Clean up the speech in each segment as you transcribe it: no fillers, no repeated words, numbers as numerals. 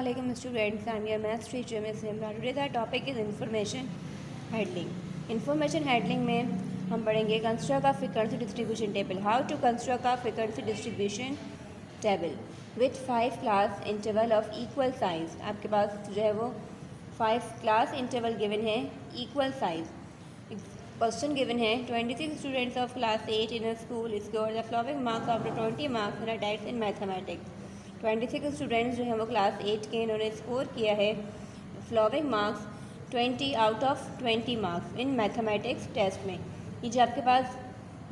Assalamualaikum students. I'm your maths teacher Ms. Nimra. Today the topic is information handling. Information handling में हम पढ़ेंगे construct a frequency distribution table. How to construct a frequency distribution table with 5 class interval of equal size. आपके पास जो है वो 5 class interval given है equal size. Question given है 26 students of class 8 in a school score the following marks after 20 marks in a test in mathematics. 26 students जो हैं वो class 8 के इन्होंने स्कोर किया है following marks 20 out of 20 marks in mathematics test में। ये जो आपके पास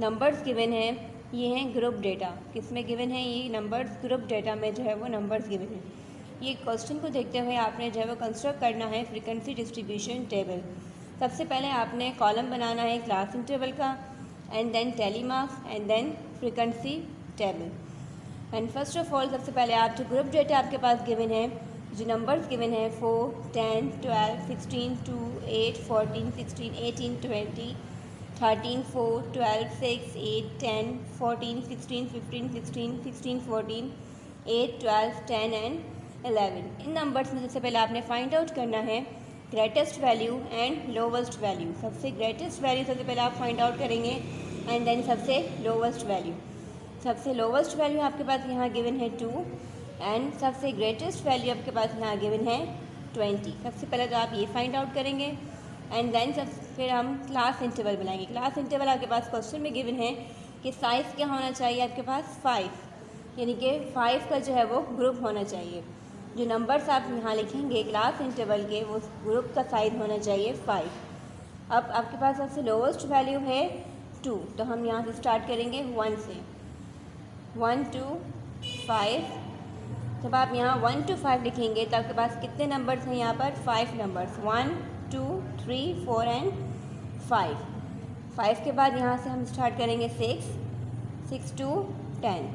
नंबर्स गिवन हैं ये हैं ग्रुप डेटा। किस में गिवन है ये नंबर्स? ग्रुप डेटा में जो है वो नंबर्स गिवन हैं। ये क्वेश्चन को देखते हुए आपने जो है वो कंस्ट्रक्ट करना है फ्रीक्वेंसी डिस्ट्रीब्यूशन टेबल। सबसे पहले आपने कॉलम बनाना है क्लास इंटरवल का and then tally marks and then frequency table. And first of all सबसे पहले आप जो ग्रुप डेटा आपके पास गिवन है जो नंबर्स गिवन है 4, 10, 12, 16, 2, 8, 14, 16, 18, 20, 13, 4, 12, 6, 8, 10, 14, 16, 15, 16, 16, 14, 8, 12, 10 एंड 11। इन नंबर्स में सबसे पहले आपने फाइंड आउट करना है greatest value and lowest value. सबसे ग्रेटेस्ट वैल्यू सबसे पहले आप फाइंड आउट करेंगे एंड देन सबसे लोवेस्ट वैल्यू। सबसे लोवेस्ट वैल्यू आपके पास यहाँ गिवन है 2 एंड सबसे ग्रेटेस्ट वैल्यू आपके पास यहाँ गिवन है 20। सबसे पहले तो आप ये फाइंड आउट करेंगे एंड देन फिर हम क्लास इंटरवल बनाएंगे। क्लास इंटरवल आपके पास क्वेश्चन में गिवन है कि साइज़ क्या होना चाहिए आपके पास 5, यानी कि 5 का जो है वो ग्रुप होना चाहिए। जो नंबर्स आप यहाँ लिखेंगे क्लास इंटरवल के वो ग्रुप का साइज़ होना चाहिए 5। अब आपके पास सबसे लोवेस्ट वैल्यू है 2, तो हम यहाँ से स्टार्ट करेंगे 1 से 1 to 5। जब आप यहाँ 1 to 5 लिखेंगे तो आपके पास कितने नंबर्स हैं यहाँ पर? 5 नंबर्स 1, 2, 3, 4 एंड 5। 5 के बाद यहाँ से हम स्टार्ट करेंगे 6 to 10।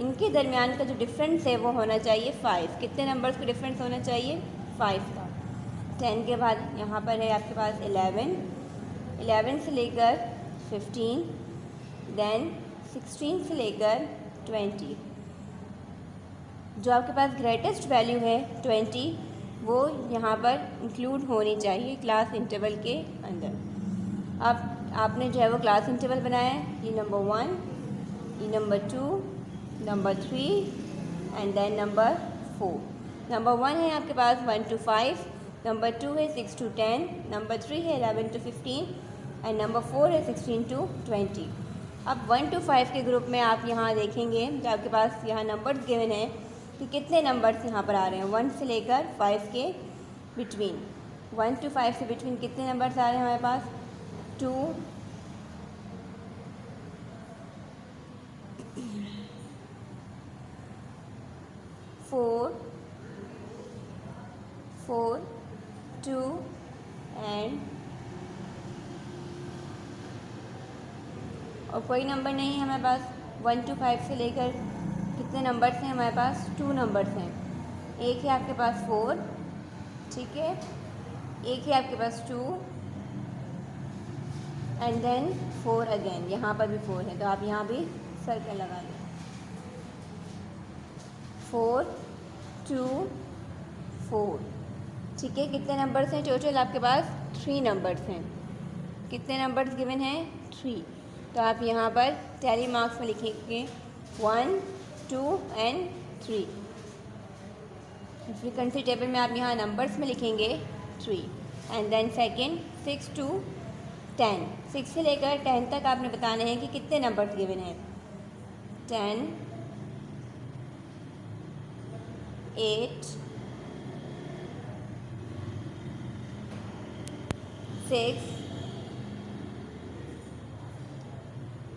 इनके दरमियान का जो डिफरेंस है वो होना चाहिए 5। कितने नंबर्स का डिफरेंस होना चाहिए? 5 का। 10 के बाद यहाँ पर है आपके पास 11 से लेकर 15, देन 16 से लेकर 20। जो आपके पास ग्रेटेस्ट वैल्यू है 20 वो यहाँ पर इंक्लूड होनी चाहिए क्लास इंटरवल के अंदर। अब आपने जो है वो क्लास इंटरवल बनाया है। ये नंबर 1, ये number 2, number 3 and then number 4। Number 1 है आपके पास 1 to 5, नंबर 2 है 6 to 10, नंबर 3 है 11 to 15 एंड नंबर 4 है 16 to 20। अब 1 to 5 के ग्रुप में आप यहाँ देखेंगे जो आपके पास यहाँ नंबर्स गिवन हैं कि कितने नंबर्स यहाँ पर आ रहे हैं 1 से लेकर 5 के बिटवीन। 1 to 5 से बिटवीन कितने नंबर्स आ रहे हैं हमारे पास? 2, 4, 2 एंड और कोई नंबर नहीं है हमारे पास। 1 to 5 से लेकर कितने नंबर्स हैं हमारे पास? 2 नंबर्स हैं। एक है आपके पास 4, ठीक है, एक है आपके पास 2 एंड देन 4 अगेन। यहाँ पर भी 4 है तो आप यहाँ भी सर्कल लगा लें। 4, 2, 4, ठीक है। कितने नंबर्स हैं टोटल? आपके पास 3 नंबर्स हैं। कितने नंबर्स गिवन हैं? 3। तो आप यहाँ पर टैली मार्क्स में लिखेंगे 1, 2 एंड 3। फ्रीक्वेंसी टेबल में आप यहाँ नंबर्स में लिखेंगे 3 एंड देन सेकेंड 6 to 10। 6 से लेकर 10 तक आपने बताना है कि कितने नंबर्स गिवन हैं। 10, 8, 6,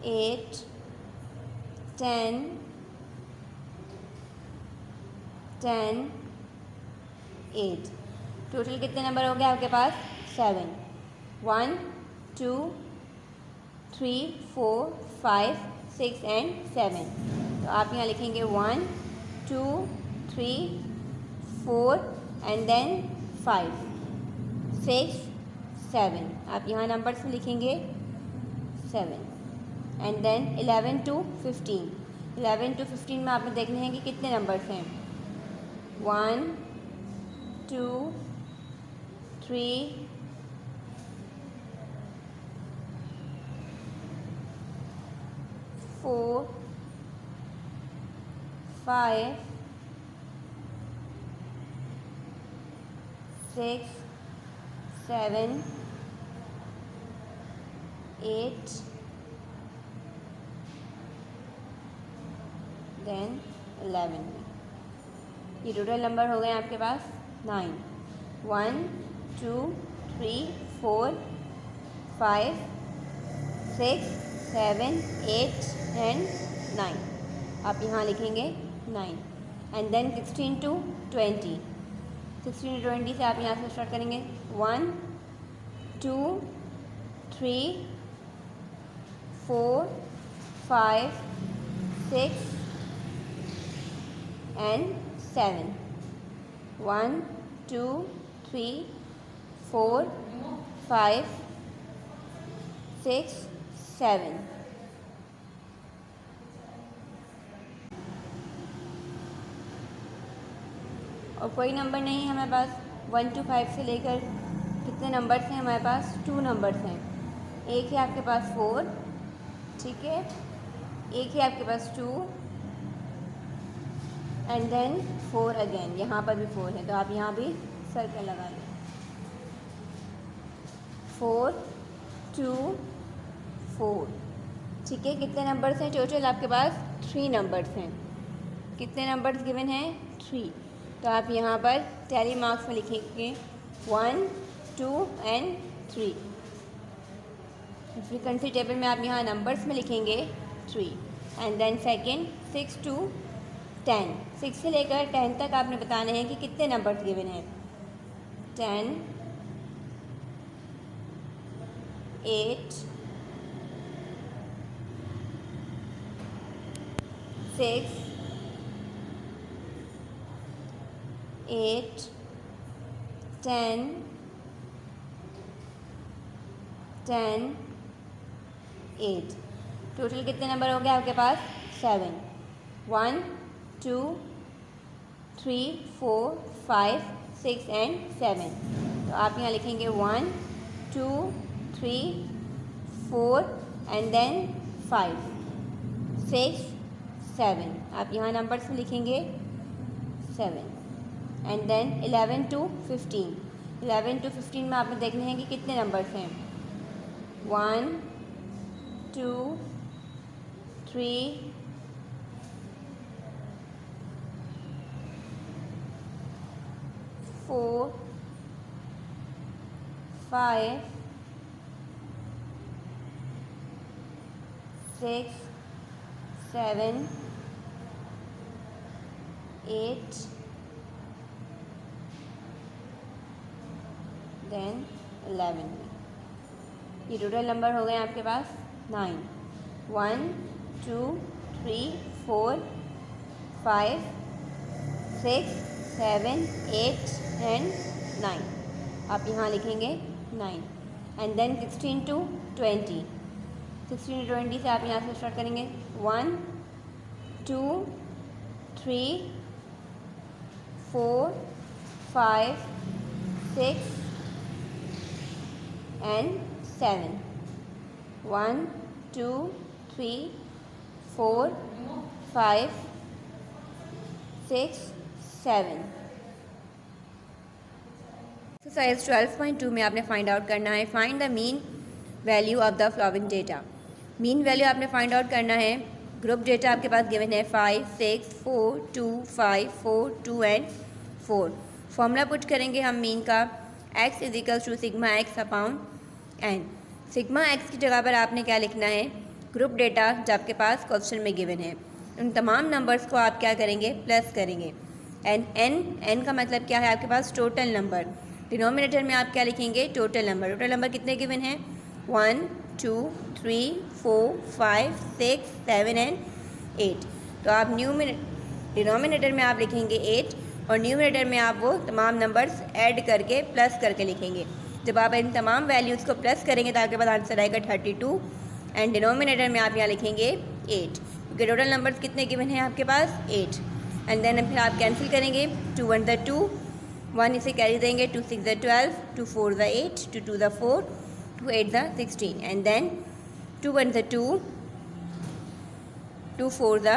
8, 10, 8। टोटल कितने नंबर हो गए आपके पास? 7। 1, 2, 3, 4, 5, 6 एंड 7। तो आप यहाँ लिखेंगे 1, 2, 3, 4 एंड देन 5, 6, 7। आप यहाँ नंबर्स में लिखेंगे 7 एंड देन 11 to 15। 11 to 15 में आपने देखने हैं कि कितने नंबर्स हैं। 1, 2 3 4 5 6 7 8 देन 11। ये टोटल नंबर हो गए आपके पास 9। 1 2 3 4 5 6 7 8 एंड 9। आप यहाँ लिखेंगे 9 एंड देन 16 to 20। 16 to 20 से आप यहाँ से स्टार्ट करेंगे 1 2 3 4 5 6 and 7। 1 2 3 4 5 6 7। और कोई नंबर नहीं है हमारे पास। 1 to 5 से लेकर कितने नंबर्स हैं हमारे पास? 2 नंबर्स हैं। एक है आपके पास 4, ठीक है, एक है आपके पास 2 एंड देन 4 अगेन। यहाँ पर भी 4 है तो आप यहाँ भी सर्कल लगा लें। 4 2 4, ठीक है। कितने नंबर्स हैं टोटल? आपके पास 3 नंबर्स हैं। कितने नंबर्स गिवन हैं? 3। तो आप यहाँ पर टैली मार्क्स में लिखेंगे 1 2 एंड 3। फ्रीक्वेंसी टेबल में आप यहाँ नंबर्स में लिखेंगे 3 एंड देन सेकेंड 6 to 10। 6 से लेकर 10 तक आपने बताने हैं कि कितने नंबर्स गिवन हैं। 10 8 6 8 10 10 8। टोटल कितने नंबर हो गए आपके पास? 7। 1 2 3 4 5 6 एंड 7। तो आप यहाँ लिखेंगे 1 2 3 4 एंड देन 5 6 7। आप यहाँ नंबर्स में लिखेंगे 7 एंड देन 11 to 15। 11 to 15 में आपने देखने हैं कि कितने नंबर्स हैं। 1 2 3 4 5 6 7 8 देन 11। ये टोटल नंबर हो गए आपके पास 9। 1 2 3 4 5 6 7 8 एंड 9। आप यहाँ लिखेंगे 9 एंड देन 16 to 20। 16 to 20 से आप यहाँ से स्टार्ट करेंगे 1 2 3 4 5 6 and 7। 1 2 3 4 5 6 7। एक्सरसाइज 12.2 में आपने फाइंड आउट करना है find the mean value of the following data. Mean value आपने फाइंड आउट करना है। ग्रुप डेटा आपके पास गिवन है 5 6 4 2 5 4 2 एंड 4। फॉर्मूला पुट करेंगे हम मीन का x equals to sigma x upon n. Sigma x की जगह पर आपने क्या लिखना है? ग्रुप डेटा जो आपके पास क्वेश्चन में गिवन है उन तमाम नंबर्स को आप क्या करेंगे? प्लस करेंगे। एंड एन का मतलब क्या है? आपके पास टोटल नंबर। डिनोमिनेटर में आप क्या लिखेंगे? Total number. टोटल नंबर कितने गिवन हैं? 1 2 3 4 5 6 7 एंड 8। तो आप डिनोमिनेटर में आप लिखेंगे 8 और न्यूमिनेटर में आप वो तमाम नंबर्स ऐड करके प्लस करके लिखेंगे। जब आप इन तमाम वैल्यूज़ को प्लस करेंगे तो आपके पास आंसर आएगा 32 एंड डिनोमिनेटर में आप यहाँ लिखेंगे 8 क्योंकि टोटल नंबर्स कितने गिवन हैं आपके पास? 8 एंड देन फिर आप कैंसिल करेंगे 2 1 2 1 इसे कैरी देंगे, 2 6 ज़ 12, 2 4 ज़ 8, 2 2 ज़ 4, 2 8 ज़ 16 एंड देन 2 1 ज़ 2, 2 4 ज़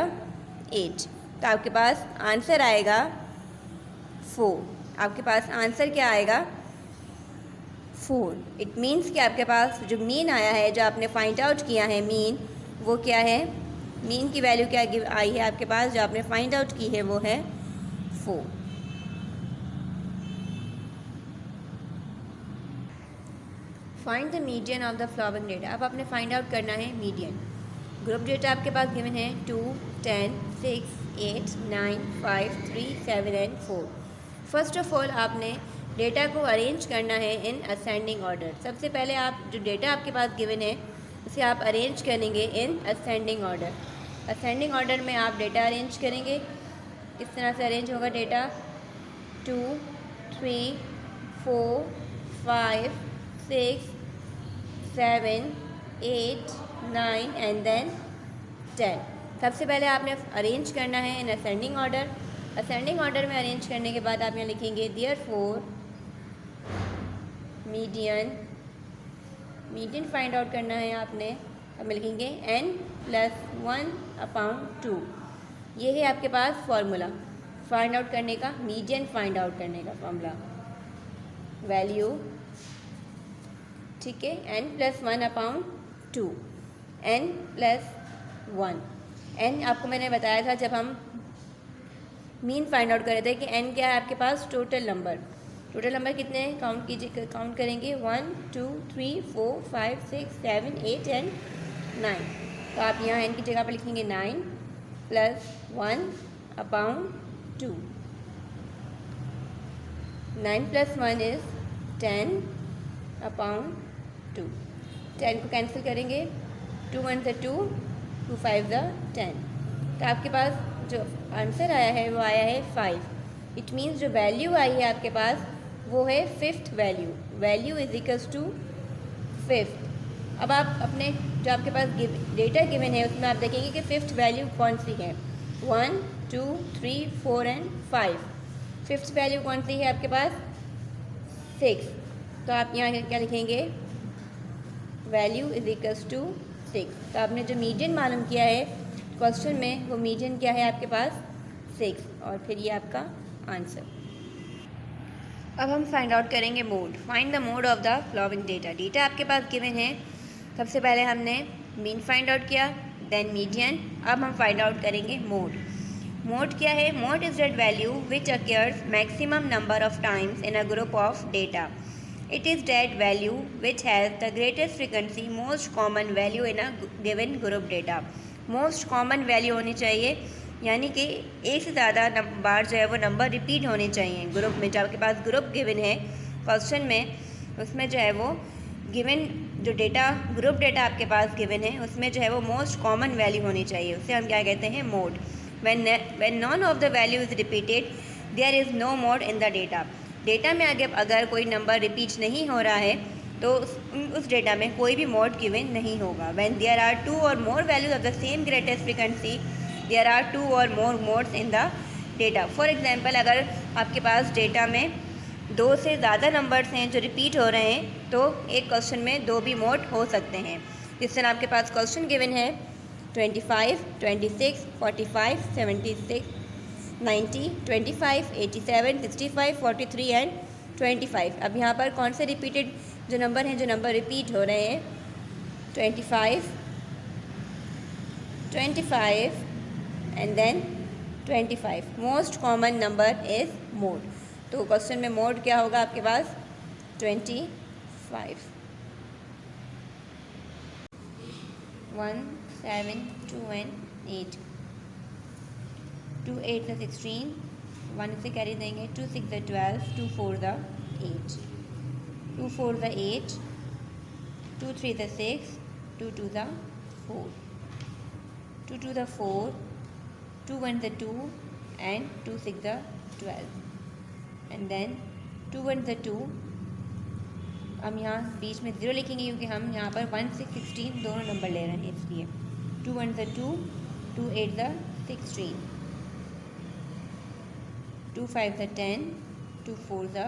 8। तो आपके पास आंसर आएगा 4। आपके पास आंसर क्या आएगा 4। इट मीन्स कि आपके पास जो मीन आया है, जो आपने फाइंड आउट किया है मीन, वो क्या है, मीन की वैल्यू क्या आई है आपके पास, जो आपने फाइंड आउट की है वो है 4। Find the median of the following data. अब आपने फाइंड आउट करना है मीडियन। ग्रुप डेटा आपके पास गिवन है 2 10 6 8 9 5 3 7 एंड 4। फर्स्ट ऑफ ऑल आपने डेटा को अरेंज करना है इन असेंडिंग ऑर्डर। सबसे पहले आप जो डेटा आपके पास गिवन है उसे आप अरेंज करेंगे in ascending order. Ascending order में आप डेटा अरेंज करेंगे। किस तरह से अरेंज होगा डेटा, 2 3 4 5 6 7 8 9 एंड देन 10। सबसे पहले आपने अरेंज करना है in ascending order. Ascending order में अरेंज करने के बाद आप यहाँ लिखेंगे therefore median. Median find out करना है आपने, अब में लिखेंगे n+1/2। ये है आपके पास फॉर्मूला फाइंड आउट करने का, मीडियन फाइंड आउट करने का फॉर्मूला, वैल्यू, ठीक है, n+1/2, n+1। n आपको मैंने बताया था जब हम मीन फाइंड आउट कर रहे थे कि n क्या है आपके पास, टोटल नंबर। टोटल नंबर कितने हैं काउंट कीजिए, काउंट करेंगे 1 2 3 4 5 6 7 8 एंड 9। तो आप यहाँ n की जगह पर लिखेंगे 9+1/2। 9+1 इज़ 10/2। 10 को कैंसिल करेंगे, 2 1 ज़ 2, 2 5 ज़ 10। तो आपके पास जो आंसर आया है वो आया है 5। इट मीन्स जो वैल्यू आई है आपके पास वो है 5th value. Value is equals to 5th। अब आप अपने जो आपके पास डेटा गिवन है उसमें आप देखेंगे कि 5th वैल्यू कौन सी है, 1 2 3 4 एंड 5। 5th वैल्यू कौन सी है आपके पास, 6। तो आप यहाँ क्या लिखेंगे, वैल्यू इज इक्वल्स टू 6। तो आपने जो मीडियन मालूम किया है क्वेश्चन में, वो मीडियन क्या है आपके पास, 6, और फिर ये आपका आंसर। अब हम फाइंड आउट करेंगे mode. Find the mode of the following data. Data आपके पास गिवन है, सबसे पहले हमने मीन फाइंड आउट किया, देन मीडियन। अब हम फाइंड आउट करेंगे मोड। मोड क्या है, mode is that value which occurs maximum number of times in a group of data. It is that value which has the greatest frequency most common value in a given group data. Most common value होनी चाहिए, यानी कि एक से ज़्यादा बार जो है वो नंबर रिपीट होने चाहिए ग्रुप में। जो आपके पास ग्रुप गिवन है क्वेश्चन में, उसमें जो है वो गिवन जो डेटा ग्रुप डेटा आपके पास गिवन है उसमें जो है वो मोस्ट कॉमन वैल्यू होनी चाहिए, उसे हम क्या कहते हैं, mode. When none of the value is repeated there is no mode in the data. Data में अगर कोई नंबर रिपीट नहीं हो रहा है तो उस डेटा में कोई भी मोड गिवन नहीं होगा। When there are 2 or more values of the same greatest frequency there are 2 or more modes in the data. For example, अगर आपके पास डेटा में 2 से ज़्यादा नंबर्स हैं जो रिपीट हो रहे हैं तो एक क्वेश्चन में 2 भी मोड हो सकते हैं। जिस तरह आपके पास क्वेश्चन गिवन है 25 26 45 76 90 25 87 65 43 एंड 25। अब यहाँ पर कौन से रिपीटेड जो नंबर हैं, जो नंबर रिपीट हो रहे हैं, 25 25 and then 25। Most common number is mode. तो क्वेश्चन में मोड क्या होगा आपके पास, 25। 1 7 2 एंड 8, 2 8 ज़ 16, 1 से कैरी देंगे, 2 6 ज़ 12, 2 4 ज़ 8, 2 4 ज़ 8, 2 3 ज़ 6, 2 2 ज़ 4, 2 2 ज़ 4, 2 1 ज़ 2 एंड 2 6 ज़ 12 एंड देन 2 1 ज़ 2। हम यहाँ बीच में 0 लिखेंगे क्योंकि हम यहाँ पर 1 से 16 दोनों नंबर ले रहे हैं, इसलिए 2 1 ज़ 2, 2 8 ज़ 16, 2 5 ज़ 10, 2 4 ज़ा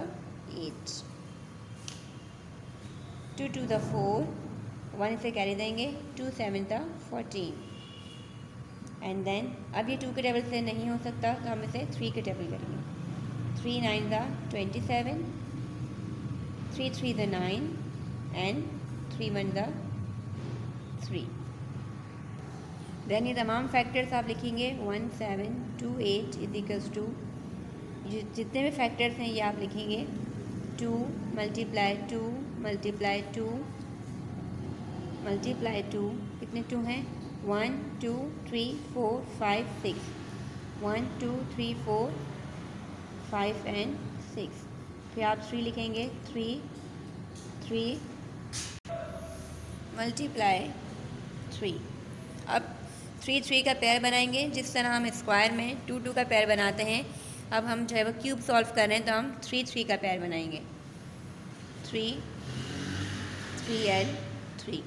8, 2 2 ज़ा 4, 1 इसे कैरी देंगे, 2 7 ज़ा 14 एंड देन अब ये 2 के टेबल से नहीं हो सकता तो हम इसे 3 के टेबल करेंगे, 3 9 ज़ा 27, 3 3 ज़ा 9 एंड 3 1 ज़ा 3। देन ये तमाम फैक्टर्स आप लिखेंगे 1 7 2 8 इज इक्वल्स टू, जितने भी फैक्टर्स हैं ये आप लिखेंगे 2 मल्टीप्लाई 2 मल्टीप्लाई 2 मल्टीप्लाई 2, कितने 2 हैं 1 2 3 4 5 6, 1 2 3 4 5 एंड 6, फिर आप 3 लिखेंगे 3 मल्टीप्लाई 3। अब 3 3 का पेयर बनाएंगे जिस तरह हम स्क्वायर में 2 2 का पेयर बनाते हैं। अब हम जो है वो क्यूब सॉल्व कर रहे हैं तो हम 3 3 का पेयर बनाएंगे, 3 3 एंड 3।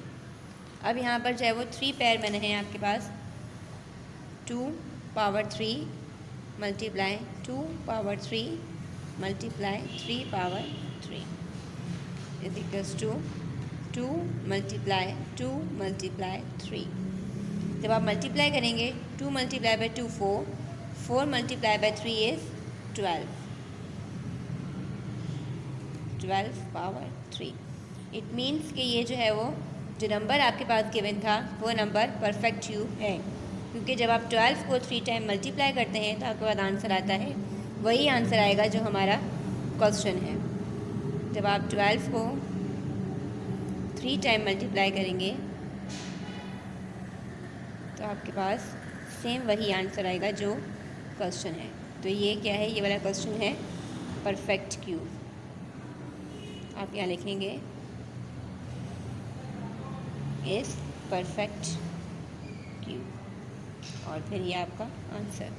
अब यहाँ पर जो है वो 3 पेयर बने हैं आपके पास, 2 power 3 multiply 2 power 3 multiply 3 power 3 is equals to 2 multiply 2 multiply 3। जब आप मल्टीप्लाई करेंगे 2 multiply by 2 4, 4 multiply by 3 is 12, 12 power 3। It means कि ये जो है वो जो नंबर आपके पास गिवन था वो नंबर परफेक्ट क्यूब है, क्योंकि जब आप 12 को 3 टाइम मल्टीप्लाई करते हैं तो आपके पास आंसर आता है, वही आंसर आएगा जो हमारा क्वेश्चन है। जब आप 12 को 3 टाइम मल्टीप्लाई करेंगे तो आपके पास सेम वही आंसर आएगा जो क्वेश्चन है। तो ये क्या है, ये वाला क्वेश्चन है परफेक्ट क्यूब। आप यहाँ लिखेंगे इस परफेक्ट क्यूब और फिर ये आपका आंसर।